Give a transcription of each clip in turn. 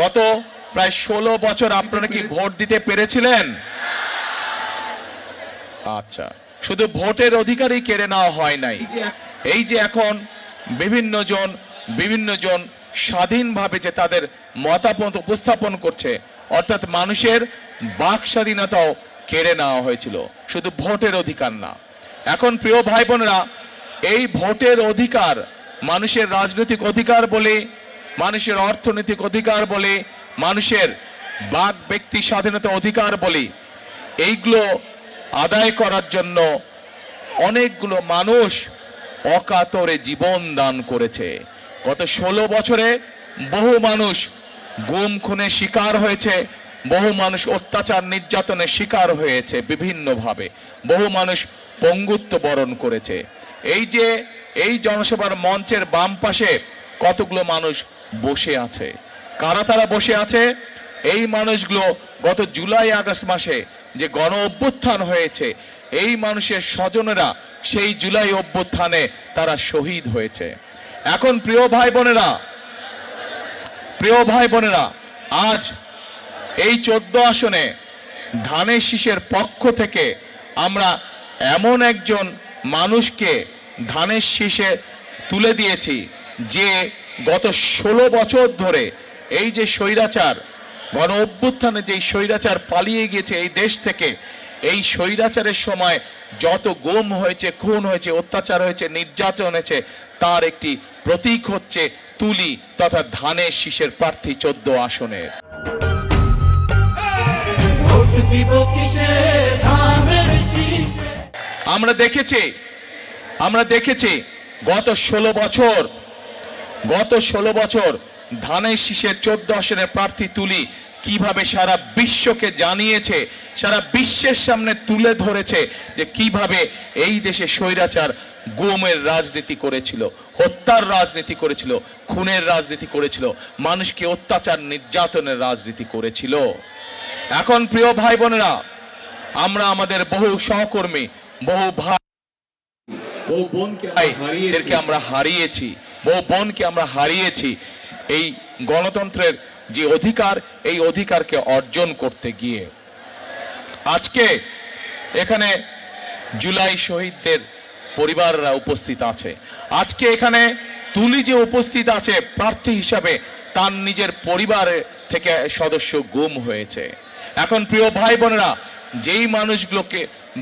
গত প্রায় 16 বছর আপনারা কি ভোট দিতে পেরেছিলেন? আচ্ছা, শুধু ভোটের অধিকারই কেড়ে নেওয়া হয় নাই। এই যে এখন বিভিন্ন জন স্বাধীনভাবে যে তাদের মতামত উপস্থাপন করছে, অর্থাৎ মানুষের বাক স্বাধীনতাও কেড়ে নেওয়া হয়েছিল, শুধু ভোটের অধিকার না। এখন প্রিয় ভাই বোনেরা, এই ভোটের অধিকার মানুষের রাজনৈতিক অধিকার বলে, মানুষের অর্থনৈতিক অধিকার বলে, মানুষের বাক ব্যক্তি স্বাধীনতা অধিকার বলে, এইগুলো আদায় করার জন্য অনেকগুলো মানুষ অকাতরে জীবন দান করেছে। গত 16 বছরে বহু মানুষ গুম খুনের শিকার হয়েছে, বহু মানুষ অত্যাচার নির্যাতনের শিকার হয়েছে বিভিন্নভাবে, বহু মানুষ পঙ্গুত্ব বরণ করেছে। এই জনসভার মঞ্চের বাম পাশে কতগুলো মানুষ বসে আছে। কারা তারা বসে আছে? এই মানুষগুলো গত জুলাই আগস্ট মাসে যে গণ অভ্যুত্থান হয়েছে, এই মানুষের স্বজনেরা সেই জুলাই অভ্যুত্থানে তারা শহীদ হয়েছে। এখন প্রিয় ভাই বোনেরা, আজ এই 14 আসনে ধানের শীষের পক্ষ থেকে আমরা এমন একজন মানুষকে ধানের শীষে তুলে দিয়েছি যে গত 16 বছর ধরে এই যে স্বৈরাচার গণ অভ্যুত্থানে যে স্বৈরাচার পালিয়ে গিয়েছে এই দেশ থেকে, এই স্বৈরাচারের সময় যত গুম হয়েছে, খুন হয়েছে, অত্যাচার হয়েছে, নির্যাতন হয়েছে, তার একটি প্রতীক হচ্ছে তুলি তথা ধানের শীষের প্রার্থী 14 আসনের। আমরা দেখেছি গত 16 বছর ধানের শীষের 14 আসনের প্রার্থী তুলি কিভাবে সারা বিশ্বকে জানিয়েছে, সারা বিশ্বের সামনে তুলে ধরেছে যে কিভাবে এই দেশে স্বৈরাচার গুমের রাজনীতি করেছিল, হত্যার রাজনীতি করেছিল, খুনের রাজনীতি করেছিল, মানুষকে অত্যাচার নির্যাতনের রাজনীতি করেছিল। এখন প্রিয় ভাই বোনেরা, আমরা আমাদের বহু সহকর্মী, বহু ভাই, বহু বোনকে আমরা হারিয়েছি এই গণতন্ত্রের যে অধিকার, এই অধিকারকে অর্জন করতে গিয়ে। আজকে এখানে জুলাই শহীদদের পরিবাররা উপস্থিত আছে। আজকে এখানে তুলি যে উপস্থিত আছে প্রার্থী হিসাবে, তার নিজের পরিবারের থেকে সদস্য গুম হয়েছে। এখন প্রিয় ভাই বোনেরা, যেই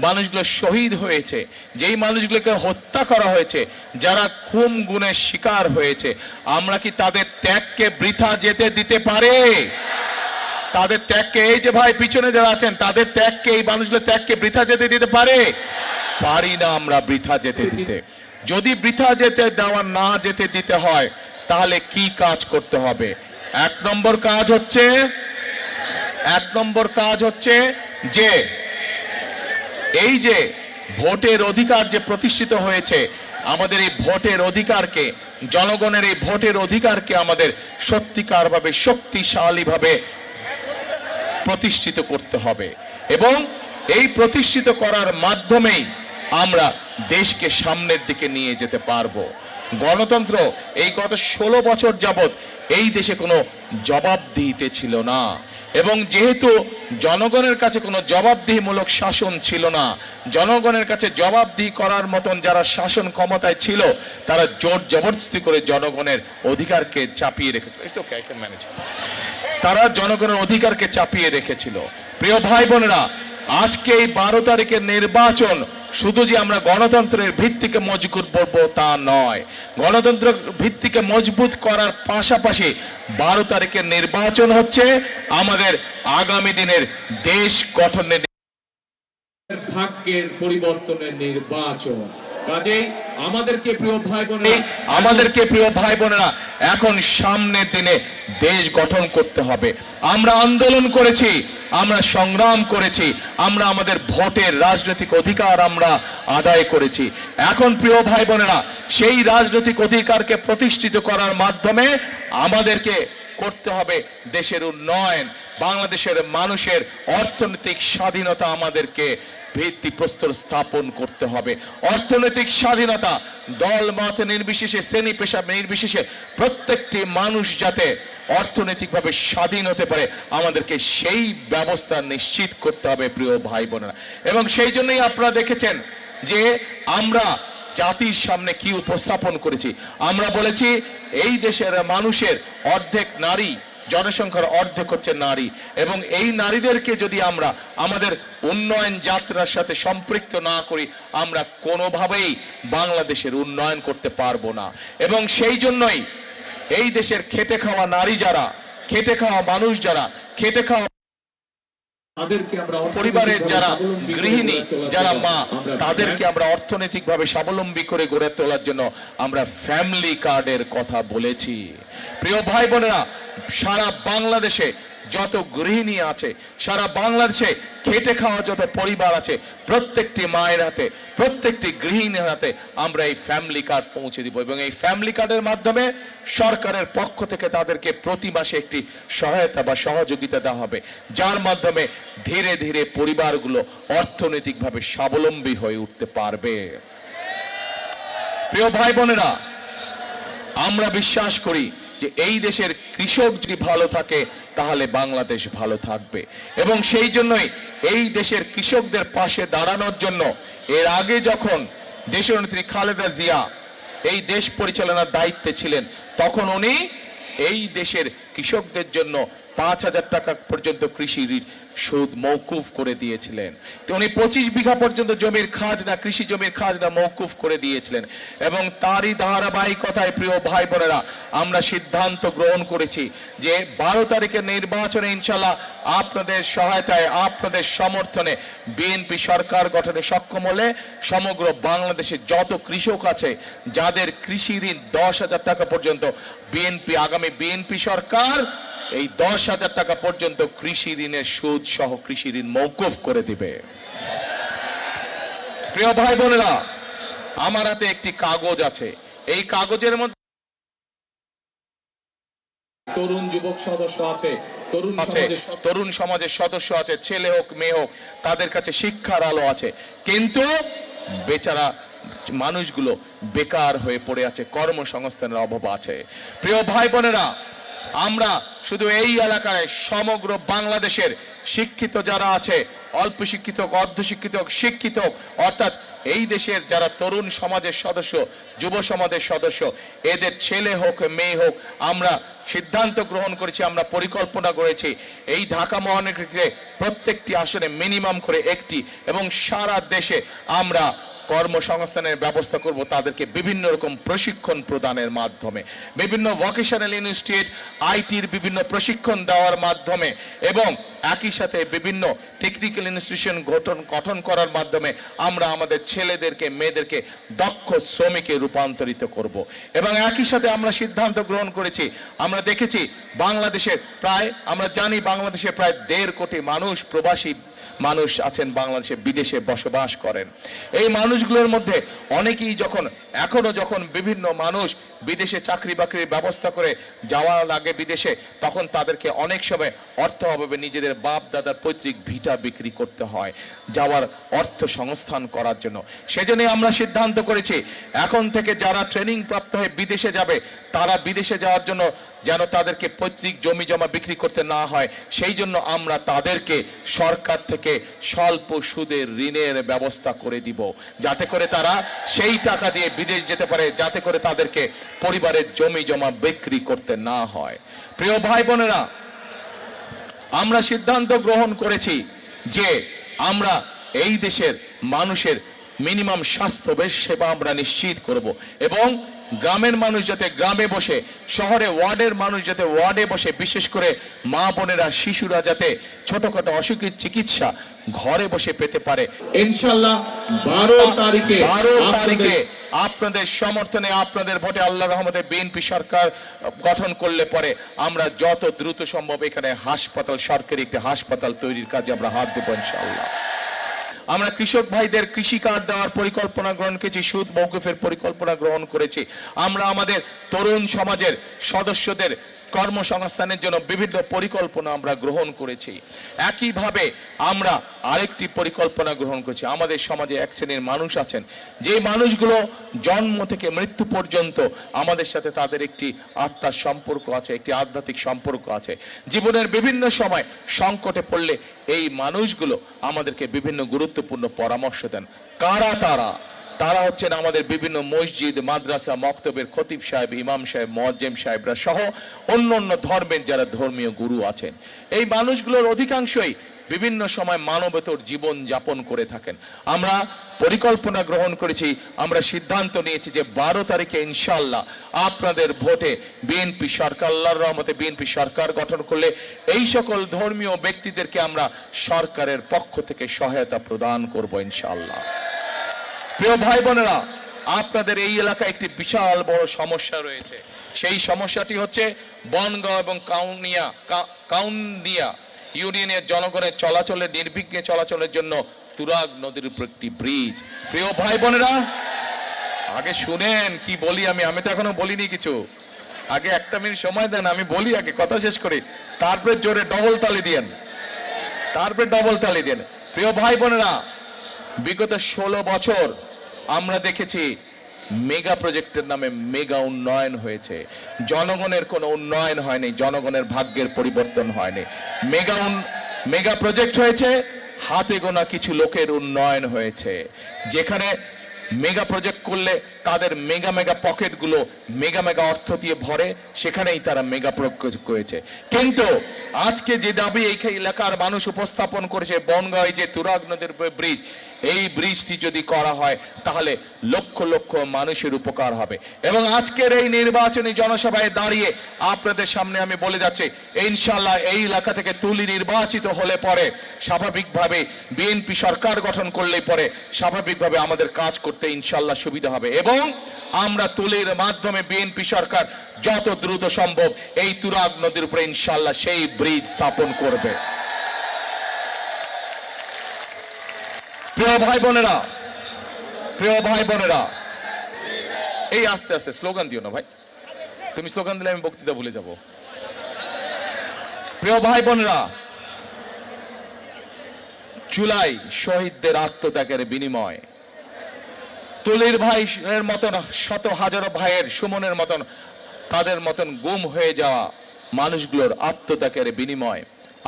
মানুষগুলো শহীদ হয়েছে, যেই মানুষগুলোকে হত্যা করা হয়েছে, যারা খুন গুণের শিকার হয়েছে, আমরা কি তাদের ত্যাগকে বৃথা যেতে দিতে পারি? তাদের ত্যাগকে, এই যে ভাই পিছনে যারা আছেন, তাদের ত্যাগকে, এই মানুষগুলো ত্যাগকে বৃথা যেতে দিতে পারে? পারি না আমরা বৃথা যেতে দিতে। যদি বৃথা না যেতে দিতে হয়, তাহলে কি কাজ করতে হবে? এক নম্বর কাজ হচ্ছে যে এই যে ভোটের অধিকার যে প্রতিষ্ঠিত হয়েছে, আমাদের এই ভোটের অধিকারকে, জনগণের এই ভোটের অধিকারকে আমাদের সত্যিকার ভাবে শক্তিশালী ভাবে প্রতিষ্ঠিত করতে হবে, এবং এই প্রতিষ্ঠিত করার মাধ্যমেই আমরা দেশকে সামনের দিকে নিয়ে যেতে পারবো। গণতন্ত্র এই গত 16 বছর যাবত এই দেশে কোনো জবাবদিহিতে ছিল না, এবং যেহেতু জনগণের কাছে কোনো জবাবদিহিমূলক শাসন ছিল না, জনগণের কাছে জবাবদিহি করার মতন যারা শাসন ক্ষমতায় ছিল, তারা জোর জবরদস্তি করে জনগণের অধিকারকে চাপিয়ে রেখেছিল। তারা জনগণের অধিকারকে চাপিয়ে রেখেছিল। প্রিয় ভাই বোনেরা, আজকে এই 12 তারিখের নির্বাচন শুধু যে আমরা গণতন্ত্রের ভিত্তিকে মজবুত করব তা নয়, গণতন্ত্র ভিত্তিকে মজবুত করার পাশাপাশি 12 তারিখের নির্বাচন হচ্ছে আমাদের আগামী দিনের দেশ গঠনের, ভাগ্যের পরিবর্তনের নির্বাচন। কাজেই আমাদেরকে প্রিয় ভাই বোনেরা এখন সামনের দিনে দেশ গঠন করতে হবে। আমরা আন্দোলন করেছি, আমরা সংগ্রাম করেছি, আমরা আমাদের ভোটের রাজনৈতিক অধিকার আমরা আদায় করেছি। এখন প্রিয় ভাই বোনেরা, সেই রাজনৈতিক অধিকারকে প্রতিষ্ঠিত করার মাধ্যমে আমাদেরকে করতে হবে দেশের উন্নয়ন, বাংলাদেশের মানুষের অর্থনৈতিক স্বাধীনতা আমাদেরকে ভিত্তিপ্রস্তর স্থাপন করতে হবে। অর্থনৈতিক স্বাধীনতা দল মত নির্বিশেষে, শ্রেণী পেশা নির্বিশেষে প্রত্যেকটি মানুষ যাতে অর্থনৈতিকভাবে স্বাধীন হতে পারে, আমাদেরকে সেই ব্যবস্থা নিশ্চিত করতে হবে প্রিয় ভাই বোনেরা। এবং সেই জন্যই আপনারা দেখেছেন যে আমরা জাতির সামনে কি উপস্থাপন করেছি। আমরা বলেছি এই দেশের মানুষের অর্ধেক নারী, জনসংখ্যার অর্ধেক হচ্ছে নারী, এবং এই নারীদেরকে যদি আমরা আমাদের উন্নয়ন যাত্রার সাথে সম্পৃক্ত না করি, আমরা কোনোভাবেই বাংলাদেশের উন্নয়ন করতে পারবো না। এবং সেই জন্যই এই দেশের খেটে খাওয়া নারী যারা, খেটে খাওয়া মানুষ যারা, খেটে খাওয়া পরিবারের যারা গৃহিণী, যারা মা, তাদেরকে আমরা অর্থনৈতিকভাবে স্বাবলম্বী করে গড়ে তোলার জন্য আমরা ফ্যামিলি কার্ডের কথা বলেছি। প্রিয় ভাই বোনেরা, সারা বাংলাদেশে যত গৃহিণী আছে, সারা বাংলাদেশে খেটে খাওয়া যত পরিবার আছে, প্রত্যেকটি মায়ের হাতে, প্রত্যেকটি গৃহিণীর হাতে আমরা এই ফ্যামিলি কার্ড পৌঁছে দিব। এবং এই ফ্যামিলি কার্ডের মাধ্যমে সরকারের পক্ষ থেকে তাদেরকে প্রতি মাসে একটি সহায়তা বা সহযোগিতা দেওয়া হবে, যার মাধ্যমে ধীরে ধীরে পরিবারগুলো অর্থনৈতিকভাবে স্বাবলম্বী হয়ে উঠতে পারবে। প্রিয় ভাই বোনেরা, আমরা বিশ্বাস করি যে এই দেশের কৃষক যদি ভালো থাকে তাহলে বাংলাদেশ ভালো থাকবে। এবং সেই জন্যই এই দেশের কৃষকদের পাশে দাঁড়ানোর জন্য এর আগে যখন দেশনেত্রী খালেদা জিয়া এই দেশ পরিচালনার দায়িত্বে ছিলেন, তখন উনি এই দেশের কৃষকদের জন্য 5,000 টাকা পর্যন্ত কৃষি সুদ মওকুফ করে দিয়েছিলেন। উনি 25 বিঘা পর্যন্ত জমির খাজনা, কৃষি জমির খাজনা মওকুফ করে দিয়েছিলেন। এবং তারই ধারাবাহিকতায় প্রিয় ভাই বোনেরা, আমরা সিদ্ধান্ত গ্রহণ করেছি যে 12 তারিখের নির্বাচনে ইনশাল্লাহ আপনাদের সহায়তায়, আপনাদের সমর্থনে বিএনপি সরকার গঠনে সক্ষম হলে সমগ্র বাংলাদেশে যত কৃষক আছে যাদের কৃষি ঋণ 10,000 টাকা পর্যন্ত, আগামী বিএনপি সরকার এই 10,000 টাকা পর্যন্ত কৃষি ঋণের সুদ সহ কৃষি ঋণ মওকুফ করে দিবে। প্রিয় ভাই বোনেরা, আমার হাতে একটি কাগজ আছে, এই কাগজের মধ্যে তরুণ যুবক সদস্য আছে, তরুণ সমাজের সদস্য আছে, ছেলে হোক মেয়ে হোক, তাদের কাছে শিক্ষার আলো আছে, কিন্তু বেচারা মানুষগুলো বেকার হয়ে পড়ে আছে, কর্মসংস্থানের অভাব আছে। প্রিয় ভাই বোনেরা, আমরা শুধু এই এলাকায় সমগ্র বাংলাদেশের শিক্ষিত যারা আছে, অল্প শিক্ষিত, অর্ধ শিক্ষিত, শিক্ষিত, অর্থাৎ এই দেশের যারা তরুণ সমাজের সদস্য, যুব সমাজের সদস্য, এদের ছেলে হোক মেয়ে হোক, আমরা সিদ্ধান্ত গ্রহণ করেছি, আমরা পরিকল্পনা করেছি এই ঢাকা মহানগরীতে প্রত্যেকটি আসনে মিনিমাম করে একটি, এবং সারা দেশে আমরা কর্মসংস্থানের ব্যবস্থা করব, তাদেরকে বিভিন্ন রকম প্রশিক্ষণ প্রদানের মাধ্যমে, বিভিন্ন ভোকেশনাল ইনস্টিটিউট, আইটির বিভিন্ন প্রশিক্ষণ দেওয়ার মাধ্যমে, এবং একই সাথে বিভিন্ন টেকনিক্যাল ইনস্টিটিউশন গঠন করার মাধ্যমে আমরা আমাদের ছেলেদেরকে, মেয়েদেরকে দক্ষ শ্রমিকে রূপান্তরিত করব। এবং একই সাথে আমরা সিদ্ধান্ত গ্রহণ করেছি, আমরা দেখেছি বাংলাদেশের প্রায়, আমরা জানি বাংলাদেশে প্রায় 1.5 কোটি মানুষ, প্রবাসী মানুষ আছেন বাংলাদেশে, বিদেশে বসবাস করেন। এই মানুষগুলোর মধ্যে অনেকেই এখনো যখন বিভিন্ন মানুষ বিদেশে চাকরি বাকরির ব্যবস্থা করে যাওয়ার আগে বিদেশে, তখন তাদেরকে অনেক সময় অর্থ অভাবে নিজেদের বাপ দাদার পৈতৃক ভিটা বিক্রি করতে হয় যাওয়ার অর্থ সংস্থান করার জন্য। সেজন্য আমরা সিদ্ধান্ত করেছি এখন থেকে যারা ট্রেনিং প্রাপ্ত হয়ে বিদেশে যাবে, তারা বিদেশে যাওয়ার জন্য যেন তাদেরকে পৈতৃক জমি জমা বিক্রি করতে না হয়, সেই জন্য আমরা তাদেরকে সরকার থেকে স্বল্প সুদের ঋণের ব্যবস্থা করে দিব, যাতে করে তারা সেই টাকা দিয়ে বিদেশ যেতে পারে, যাতে করে তাদেরকে পরিবারের জমি জমা বিক্রি করতে না হয়। প্রিয় ভাই বোনেরা, আমরা সিদ্ধান্ত গ্রহণ করেছি যে আমরা এই দেশের মানুষের মিনিমাম স্বাস্থ্য সেবা আমরা নিশ্চিত করব, এবং গ্রামের মানুষ যাতে গ্রামে বসে, শহরে ওয়ার্ডের মানুষ যাতে ওয়ার্ডে বসে, বিশেষ করে মা বোনেরা, শিশুরা যাতে ছোটখাটো অসুখের চিকিৎসা ঘরে বসে পেতে পারে। ইনশাআল্লাহ 12 তারিখে আপনাদের সমর্থনে, আপনাদের ভোটে আল্লাহর রহমতে বিএনপি সরকার গঠন করলে পরে আমরা যত দ্রুত সম্ভব এখানে হাসপাতাল, সরকারি একটি হাসপাতাল তৈরির কাজে আমরা হাত দেব ইনশাআল্লাহ। আমরা কৃষক ভাইদের কৃষি কার্ড দেওয়ার পরিকল্পনা গ্রহণ করেছি, সুদ মওকুফের পরিকল্পনা গ্রহণ করেছি। আমরা আমাদের তরুণ সমাজের সদস্যদের কর্মসংস্থানের জন্য বিভিন্ন পরিকল্পনা আমরা গ্রহণ করেছি। একইভাবে আমরা আরেকটি পরিকল্পনা গ্রহণ করেছি। আমাদের সমাজে এক শ্রেণীর মানুষ আছেন, যে মানুষগুলো জন্ম থেকে মৃত্যু পর্যন্ত আমাদের সাথে তাদের একটি আত্মার সম্পর্ক আছে, একটি আধ্যাত্মিক সম্পর্ক আছে। জীবনের বিভিন্ন সময় সংকটে পড়লে এই মানুষগুলো আমাদেরকে বিভিন্ন গুরুত্বপূর্ণ পরামর্শ দেন। কারা তারা? তারা হচ্ছেন আমাদের বিভিন্ন মসজিদ, মাদ্রাসা, মক্তবের খতিব সাহেব, ইমাম সাহেব, মুয়াজ্জিম সাহেবরা সহ অন্য অন্য ধর্মের যারা ধর্মীয় গুরু আছেন। এই মানুষগুলোর অধিকাংশই বিভিন্ন সময় মানবতর জীবন যাপন করে থাকেন। আমরা পরিকল্পনা গ্রহণ করেছি, আমরা সিদ্ধান্ত নিয়েছি যে 12 তারিখে ইনশাআল্লাহ আপনাদের ভোটে বিএনপি সরকার, আল্লাহর রহমতে বিএনপি সরকার গঠন করলে এই সকল ধর্মীয় ব্যক্তিদেরকে আমরা সরকারের পক্ষ থেকে সহায়তা প্রদান করব ইনশাআল্লাহ। প্রিয় ভাই বোনেরা, আপনাদের এই এলাকায় একটি বিশাল বড় সমস্যা রয়েছে। সেই সমস্যাটি হচ্ছে বনগাঁও এবং কাউন্দিয়া ইউনিয়নের জনগণের চলাচলের, নির্বিঘ্নে চলাচলের জন্য তুরাগ নদীর উপর একটি ব্রিজ। প্রিয় ভাই বোনেরা, আগে শুনেন কি বলি আমি তো এখনো বলিনি কিছু। আগে 1 মিনিট সময় দেন, আমি বলি, আগে কথা শেষ করি, তারপরে জোরে ডবল তালি দিয়েন, প্রিয় ভাই বোনেরা, বিগত 16 বছর আমরা দেখেছি মেগা প্রজেক্টের নামে মেগা উন্নয়ন হয়েছে। জনগণের কোনো উন্নয়ন হয়নি, জনগণের ভাগ্যের পরিবর্তন হয়নি। মেগা প্রজেক্ট হয়েছে, হাতে গোনা কিছু লোকের উন্নয়ন হয়েছে। যেখানে মেগা প্রজেক্ট করলে তাদের মেগা পকেটগুলো মেগা অর্থ দিয়ে ভরে, সেখানেই তারা মেগা প্রজেক্ট করেছে। কিন্তু আজকে যে দাবি এই এলাকার মানুষ উপস্থাপন করেছে, বনগাঁও যে তুরাগ নদীর ব্রিজ, এই ব্রিজটি যদি করা হয় তাহলে লক্ষ লক্ষ মানুষের উপকার হবে। এবং আজকের এই নির্বাচনী জনসভায় দাঁড়িয়ে আপনাদের সামনে আমি বলে যাচ্ছি, ইনশাআল্লাহ এই এলাকা থেকে তুলি নির্বাচিত হলে পরে স্বাভাবিকভাবে বিএনপি সরকার গঠন করলেই পরে স্বাভাবিকভাবে আমাদের কাজ করতে ইনশাআল্লাহ সুবিধা হবে। এবং আমরা তুলির মাধ্যমে বিএনপি সরকার যত দ্রুত সম্ভব এই তুরাগ নদীর উপরে ইনশাআল্লাহ সেই ব্রিজ স্থাপন করবে। প্রিয় ভাই বোনেরা, এই আস্তে আস্তে স্লোগান দিও না ভাই, তুমি স্লোগান দিলে আমি বক্তৃতা ভুলে যাব। প্রিয় ভাই বোনেরা, জুলাই শহীদদের আত্মত্যাগের বিনিময় তুলির ভাইয়ের মতন শত হাজারো ভাইয়ের, সুমনের মতন, তাদের মতন গুম হয়ে যাওয়া মানুষগুলোর আত্মত্যাগের বিনিময়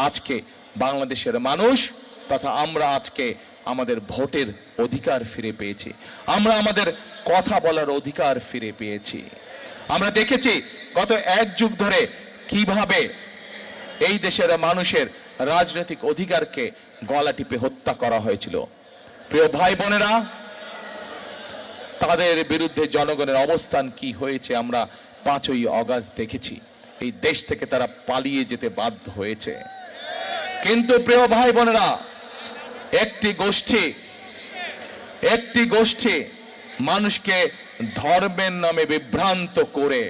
আজকে বাংলাদেশের মানুষ তথা আমরা আজকে আমাদের ভোটের অধিকার ফিরে পেয়েছি। আমরা আমাদের কথা বলার অধিকার ফিরে পেয়েছি। আমরা দেখেছি গত 1 যুগ ধরে কিভাবে এই দেশের মানুষের রাজনৈতিক অধিকারকে গলা টিপে হত্যা করা হয়েছিল। প্রিয় ভাই বোনেরা, তাদের বিরুদ্ধে জনগণের অবস্থান কি হয়েছে আমরা 5ই আগস্ট দেখেছি। এই দেশ থেকে তারা পালিয়ে যেতে বাধ্য হয়েছে। কিন্তু প্রিয় ভাই বোনেরা, একটি গোষ্ঠী মানুষকে ধর্মের নামে বিভ্রান্ত করে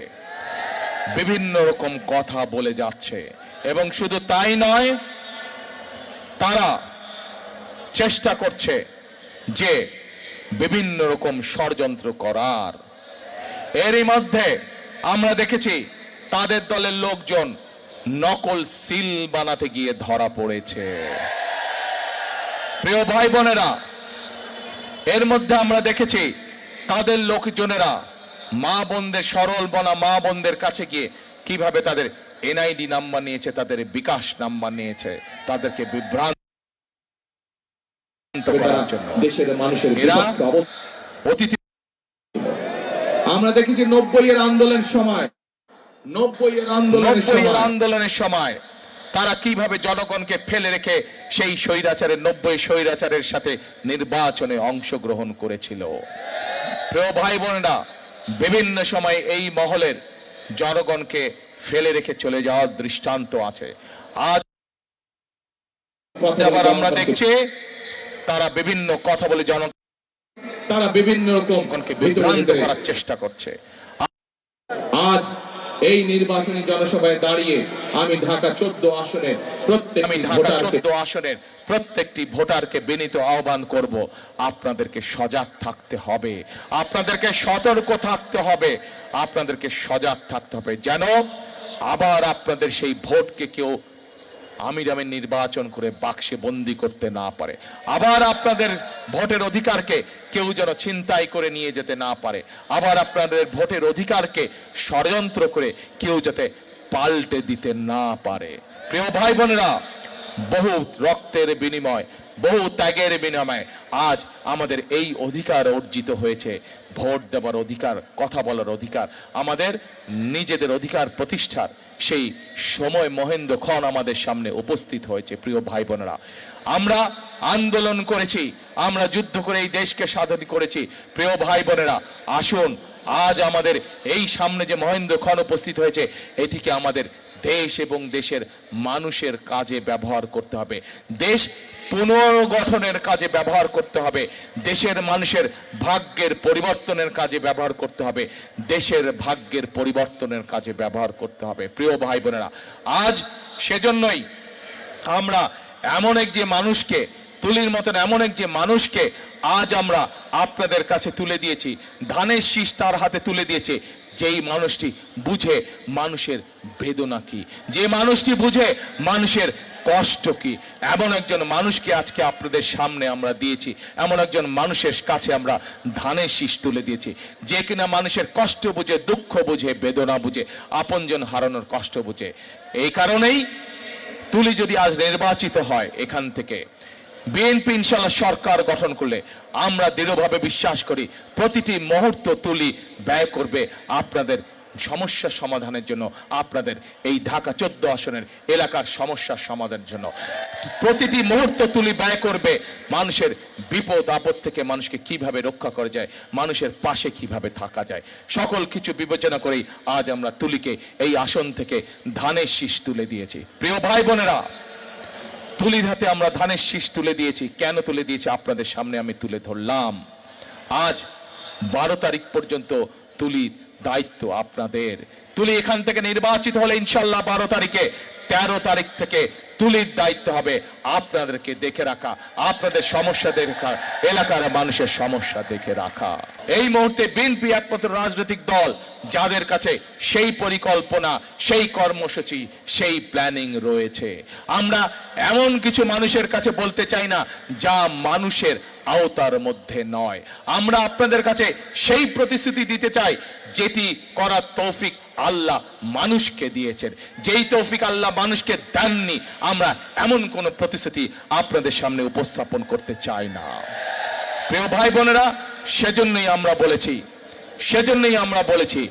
বিভিন্ন রকম কথা বলে যাচ্ছে। এবং শুধু তাই নয়, তারা চেষ্টা করছে যে বিভিন্ন রকম ষড়যন্ত্র করার। এরই মধ্যে আমরা দেখেছি তাদের দলের লোকজন নকল সিল বানাতে গিয়ে ধরা পড়েছে। প্রিয় ভাই বোনেরা, এর মধ্যে আমরা দেখেছি তাদের লোকজনেরা মা বোনদের, সরল বনা মা বোনদের কাছে গিয়ে কিভাবে তাদের এনআইডি নাম্বার নিয়েছে, তাদের বিকাশ নাম্বার নিয়েছে, তাদেরকে বিভ্রান্ত করার জন্য। দেশের মানুষের অতিথি আমরা দেখেছি 90-এর আন্দোলনের সময় তারা কিভাবে জনগণকে ফেলে রেখে সেই স্বৈরাচারের 90 স্বৈরাচারের সাথে নির্বাচনে অংশগ্রহণ করেছিল। প্রিয় ভাই বোনেরা, বিভিন্ন সময় এই মহলের জনগণকে ফেলে রেখে চলে যাওয়ার দৃষ্টান্ত আছে। আজ আবার আমরা দেখছি তারা বিভিন্ন কথা বলে তারা বিভিন্ন রকমকে বিভ্রান্ত করার চেষ্টা করছে। আজ এই নির্বাচনী জনসভায় দাঁড়িয়ে আমি ঢাকা 14 আসনের প্রত্যেকটি ভোটারকে বিনীত আহ্বান করব, আপনাদেরকে সজাগ থাকতে হবে, আপনাদেরকে সতর্ক থাকতে হবে, আপনাদেরকে সজাগ থাকতে হবে, যেন আবার আপনাদের সেই ভোটকে কেউ আমির আমির নির্বাচন করে বাক্সে বন্দি করতে না পারে, আবার আপনাদের ভোটের অধিকারকে কেউ যেন ছিনতাই করে নিয়ে যেতে না পারে, আবার আপনাদের ভোটের অধিকারকে ষড়যন্ত্র করে কেউ যাতে পাল্টে দিতে না পারে। প্রিয় ভাই বোনেরা, বহু রক্তের বিনিময়, বহু ত্যাগের বিনিময়ে আজ আমাদের এই অধিকার অর্জিত হয়েছে। ভোট দেওয়ার অধিকার, কথা বলার অধিকার, আমাদের নিজেদের অধিকার প্রতিষ্ঠার সেই সময় মহেন্দ্রক্ষণ আমাদের সামনে উপস্থিত হয়েছে। প্রিয় ভাই বোনেরা, আমরা আন্দোলন করেছি, আমরা যুদ্ধ করে এই দেশকে স্বাধীন করেছি। প্রিয় ভাই বোনেরা, আসুন আজ আমাদের এই সামনে যে মহেন্দ্রক্ষণ উপস্থিত হয়েছে, এটিকে আমাদের দেশ এবং দেশের মানুষের কাজে ব্যবহার করতে হবে, দেশ পুনর্গঠনের কাজে ব্যবহার করতে হবে, দেশের মানুষের ভাগ্যের পরিবর্তনের কাজে ব্যবহার করতে হবে, দেশের ভাগ্যের পরিবর্তনের কাজে ব্যবহার করতে হবে। প্রিয় ভাই বোনেরা, আজ সেজন্যই আমরা এমন এক যে মানুষকে, তুলির মতন এমন এক যে মানুষকে আজ আমরা আপনাদের কাছে তুলে দিয়েছি, ধানের শীষ তার হাতে তুলে দিয়েছে, যেই মানুষটি বুঝে মানুষের বেদনা কি, যে মানুষটি বুঝে মানুষের কষ্ট কি, এমন একজন মানুষকে আজকে আপনাদের সামনে আমরা দিয়েছি, এমন একজন মানুষের কাছে আমরা ধানের শীষ তুলে দিয়েছি, যে কিনা মানুষের কষ্ট বুঝে, দুঃখ বুঝে, বেদনা বুঝে, আপনজন হারানোর কষ্ট বুঝে। এই কারণেই তুলি যদি আজ নির্বাচিত হয়, এখান থেকে বিএনপি ইনশাল্লাহ সরকার গঠন করলে আমরা দৃঢ়ভাবে বিশ্বাস করি প্রতিটি মুহূর্ত তুলি ব্যয় করবে আপনাদের সমস্যা সমাধানের জন্য, আপনাদের এই ঢাকা 14 আসনের এলাকার সমস্যার সমাধানের জন্য। প্রতিটি মুহূর্ত তুলি ব্যয় করবে মানুষের বিপদ আপদ থেকে মানুষকে কিভাবে রক্ষা করা যায়, মানুষের পাশে কিভাবে থাকা যায়, সকল কিছু বিবেচনা করেই আজ আমরা তুলিকে এই আসন থেকে ধানের শীষ তুলে দিয়েছি। প্রিয় ভাই বোনেরা, তুলির হাতে আমরা ধানের শীষ তুলে দিয়েছি। কেন তুলে দিয়েছি আপনাদের সামনে আমি তুলে ধরলাম। আজ 12 তারিখ পর্যন্ত তুলির দায়িত্ব আপনাদের। তুলি এখান থেকে নির্বাচিত হলে ইনশাল্লাহ 12 তারিখে, 13 তারিখ থেকে তুলির দায়িত্ব হবে আপনাদেরকে দেখে রাখা, আপনাদের সমস্যা দেখে রাখা, এলাকার মানুষের সমস্যা দেখে রাখা। এই মুহূর্তে বিএনপি একমাত্র রাজনৈতিক দল যাদের কাছে সেই পরিকল্পনা, সেই কর্মসূচি, সেই প্ল্যানিং রয়েছে। আমরা এমন কিছু মানুষের কাছে বলতে চাই না যা মানুষের আওতার মধ্যে নয়। আমরা আপনাদের কাছে সেই প্রতিশ্রুতি দিতে চাই যেটি করার তৌফিক আল্লাহ মানুষকে দিয়েছেন। যেই তৌফিক আল্লাহ মানুষকে দেননি, আমরা এমন কোন প্রতিশ্রুতি আপনাদের সামনে উপস্থাপন করতে চাই না। প্রিয় ভাই বোনেরা, সেজন্যই আমরা বলেছি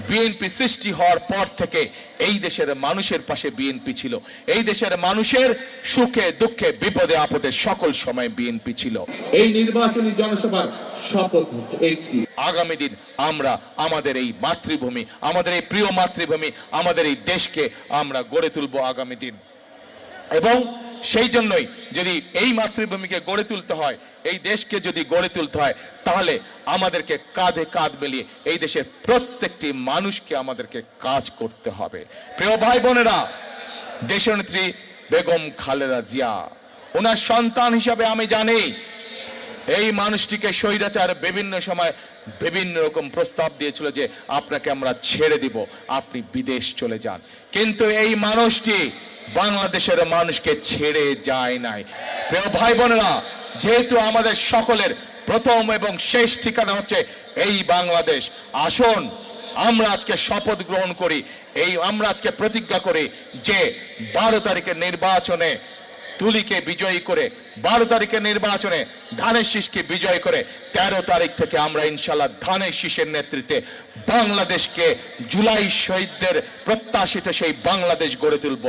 বিএনপি সৃষ্টি হওয়ার পর থেকে এই দেশের মানুষের পাশে বিএনপি ছিল, এই দেশের মানুষের সুখে দুঃখে বিপদে আপদে সকল সময় বিএনপি ছিল। এই নির্বাচনী জনসভার শপথ একটি, আগামী দিন আমরা আমাদের এই মাতৃভূমি, আমাদের এই প্রিয় মাতৃভূমি, আমাদের এই দেশকে আমরা গড়ে তুলব আগামী দিন। এবং সেই জন্যই যদি এই মাতৃভূমিকে গড়ে তুলতে হয়, এই দেশকে যদি গড়ে তুলতে হয়, তাহলে আমাদেরকে কাঁধে কাঁধ মিলিয়ে এই দেশের প্রত্যেকটি মানুষকে আমাদেরকে কাজ করতে হবে। প্রিয় ভাই বোনেরা, দেশনেত্রী বেগম খালেদা জিয়া, ওনার সন্তান হিসাবে আমি জানি এই মানুষটিকে স্বৈরাচার বিভিন্ন সময় বিভিন্ন রকম প্রস্তাব দিয়েছিল যে আপনাকে আমরা ছেড়ে দিব, আপনি বিদেশ চলে যান। কিন্তু এই মানুষটি বাংলাদেশের মানুষকে ছেড়ে যায় নাই। প্রিয় ভাই বোনেরা, যেহেতু আমাদের সকলের প্রথম এবং শেষ ঠিকানা হচ্ছে এই বাংলাদেশ, আসুন আমরা আজকে শপথ গ্রহণ করি, আমরা আজকে প্রতিজ্ঞা করি যে 12 তারিখের নির্বাচনে তুলিকে বিজয়ী করে, 12 তারিখের নির্বাচনে ধানের শীষকে বিজয় করে 13 তারিখ থেকে আমরা ইনশাল্লাহ ধানের শীষের নেতৃত্বে বাংলাদেশকে জুলাই শহীদদের প্রত্যাশিত সেই বাংলাদেশ গড়ে তুলব।